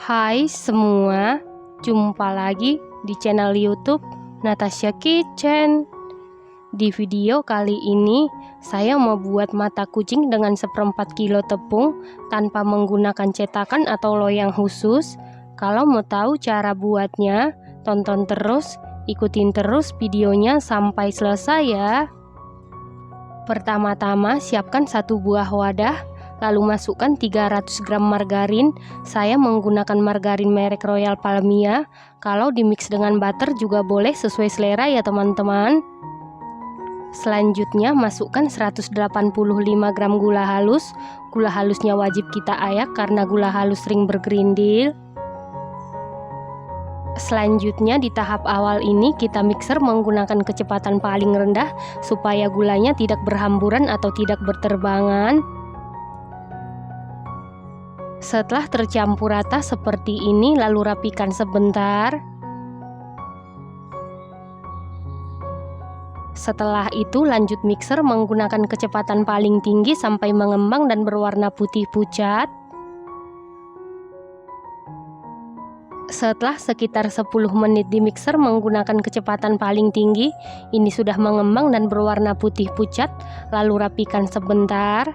Hai semua, jumpa lagi di channel YouTube Natasha Kitchen. Di video kali ini, saya mau buat mata kucing dengan 1/4 kilo tepung tanpa menggunakan cetakan atau loyang khusus. Kalau mau tahu cara buatnya, tonton terus, ikutin terus videonya sampai selesai ya. Pertama-tama siapkan 1 buah wadah, lalu masukkan 300 gram margarin. Saya menggunakan margarin merek Royal Palmia. Kalau dimix dengan butter juga boleh, sesuai selera ya teman-teman. Selanjutnya masukkan 185 gram gula halus. Gula halusnya wajib kita ayak karena gula halus sering bergerindil. Selanjutnya di tahap awal ini kita mixer menggunakan kecepatan paling rendah supaya gulanya tidak berhamburan atau tidak berterbangan. Setelah tercampur rata seperti ini, lalu rapikan sebentar. Setelah itu lanjut mixer menggunakan kecepatan paling tinggi sampai mengembang dan berwarna putih pucat. Setelah sekitar 10 menit di mixer menggunakan kecepatan paling tinggi, ini sudah mengembang dan berwarna putih pucat, lalu rapikan sebentar.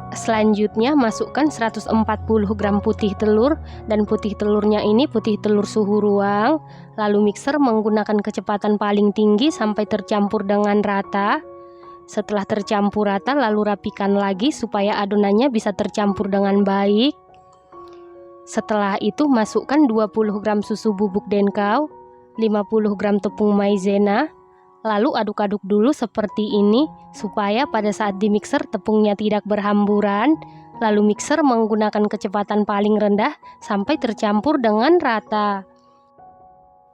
Selanjutnya masukkan 140 gram putih telur, dan putih telurnya ini putih telur suhu ruang. Lalu mixer menggunakan kecepatan paling tinggi sampai tercampur dengan rata. Setelah tercampur rata lalu rapikan lagi supaya adonannya bisa tercampur dengan baik. Setelah itu masukkan 20 gram susu bubuk denkau, 50 gram tepung maizena. Lalu aduk-aduk dulu seperti ini supaya pada saat di mixer tepungnya tidak berhamburan. Lalu mixer menggunakan kecepatan paling rendah sampai tercampur dengan rata.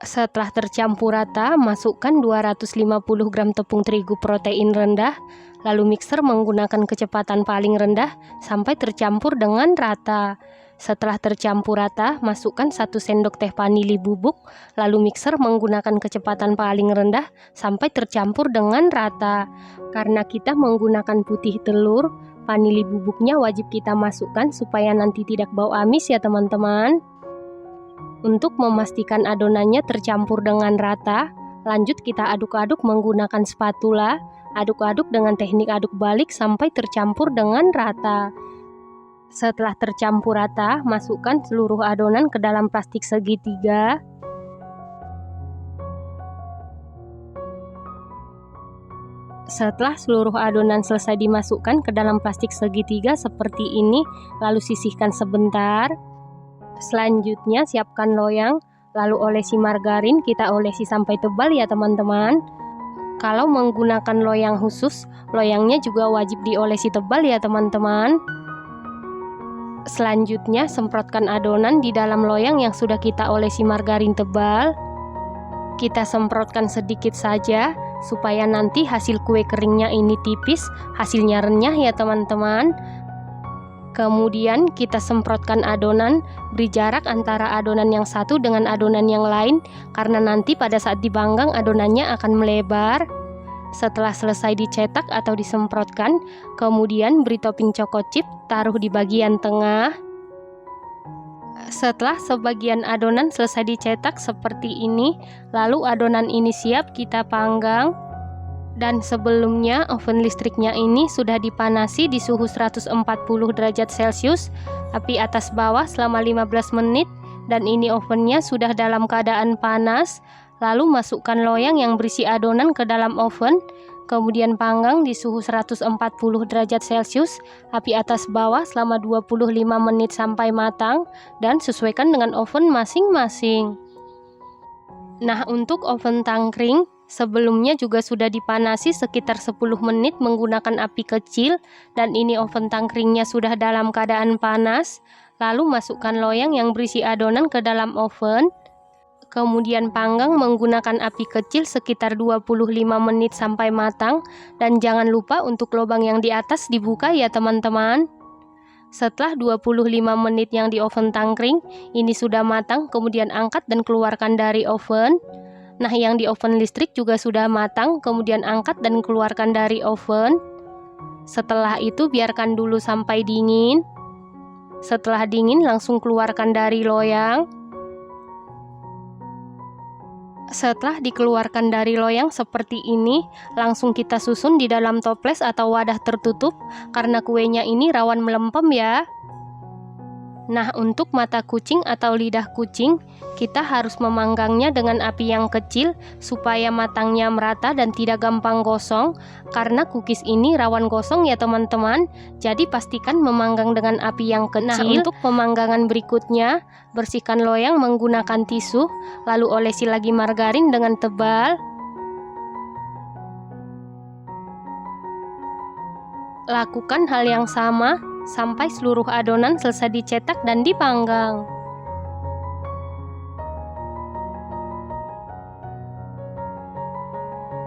Setelah tercampur rata, masukkan 250 gram tepung terigu protein rendah. Lalu mixer menggunakan kecepatan paling rendah sampai tercampur dengan rata. Setelah tercampur rata, masukkan 1 sendok teh vanili bubuk, lalu mixer menggunakan kecepatan paling rendah sampai tercampur dengan rata. Karena kita menggunakan putih telur, vanili bubuknya wajib kita masukkan supaya nanti tidak bau amis ya teman-teman. Untuk memastikan adonannya tercampur dengan rata, lanjut kita aduk-aduk menggunakan spatula. Aduk-aduk dengan teknik aduk balik sampai tercampur dengan rata. Setelah tercampur rata, masukkan seluruh adonan ke dalam plastik segitiga. Setelah seluruh adonan selesai dimasukkan ke dalam plastik segitiga seperti ini, lalu sisihkan sebentar. Selanjutnya siapkan loyang, lalu olesi margarin, kita olesi sampai tebal ya teman-teman. Kalau menggunakan loyang khusus, loyangnya juga wajib diolesi tebal ya teman-teman. Selanjutnya semprotkan adonan di dalam loyang yang sudah kita olesi margarin tebal. Kita semprotkan sedikit saja supaya nanti hasil kue keringnya ini tipis, hasilnya renyah ya teman-teman. Kemudian kita semprotkan adonan, beri jarak antara adonan yang satu dengan adonan yang lain karena nanti pada saat dipanggang adonannya akan melebar. Setelah selesai dicetak atau disemprotkan, kemudian beri topping choco chip, taruh di bagian tengah. Setelah sebagian adonan selesai dicetak seperti ini, lalu adonan ini siap kita panggang. Dan sebelumnya oven listriknya ini sudah dipanasi di suhu 140 derajat Celcius, api atas bawah selama 15 menit, dan ini ovennya sudah dalam keadaan panas. Lalu masukkan loyang yang berisi adonan ke dalam oven, kemudian panggang di suhu 140 derajat Celcius, api atas bawah selama 25 menit sampai matang, dan sesuaikan dengan oven masing-masing. Nah, untuk oven tangkring, sebelumnya juga sudah dipanasi sekitar 10 menit menggunakan api kecil, dan ini oven tangkringnya sudah dalam keadaan panas. Lalu masukkan loyang yang berisi adonan ke dalam oven. Kemudian panggang menggunakan api kecil sekitar 25 menit sampai matang, dan jangan lupa untuk lubang yang di atas dibuka ya teman-teman. Setelah 25 menit yang di oven tangkring, ini sudah matang, kemudian angkat dan keluarkan dari oven. Nah, yang di oven listrik juga sudah matang, kemudian angkat dan keluarkan dari oven. Setelah itu biarkan dulu sampai dingin. Setelah dingin langsung keluarkan dari loyang. Setelah dikeluarkan dari loyang seperti ini, langsung kita susun di dalam toples atau wadah tertutup karena kuenya ini rawan melempem ya. Nah, untuk mata kucing atau lidah kucing, kita harus memanggangnya dengan api yang kecil supaya matangnya merata dan tidak gampang gosong. Karena cookies ini rawan gosong ya teman-teman, jadi pastikan memanggang dengan api yang kecil. Nah, untuk pemanggangan berikutnya, bersihkan loyang menggunakan tisu, lalu olesi lagi margarin dengan tebal. Lakukan hal yang sama sampai seluruh adonan selesai dicetak dan dipanggang.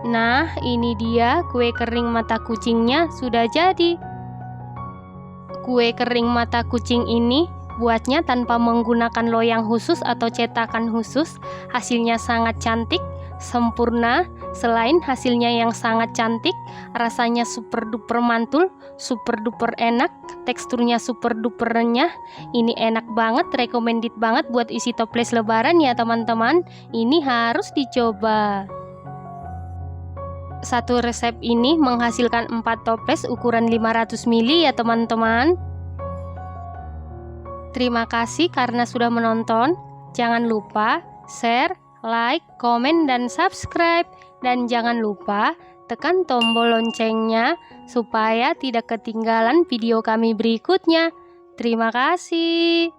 Nah, ini dia kue kering mata kucingnya sudah jadi. Kue kering mata kucing ini buatnya tanpa menggunakan loyang khusus atau cetakan khusus. Hasilnya sangat cantik, sempurna. Selain hasilnya yang sangat cantik, rasanya super duper mantul, super duper enak, teksturnya super duper renyah. Ini enak banget, recommended banget buat isi toples lebaran ya teman-teman. Ini harus dicoba. Satu resep ini menghasilkan 4 toples ukuran 500 ml ya teman-teman. Terima kasih karena sudah menonton. Jangan lupa share, like, komen, dan subscribe. Dan jangan lupa tekan tombol loncengnya supaya tidak ketinggalan video kami berikutnya. Terima kasih.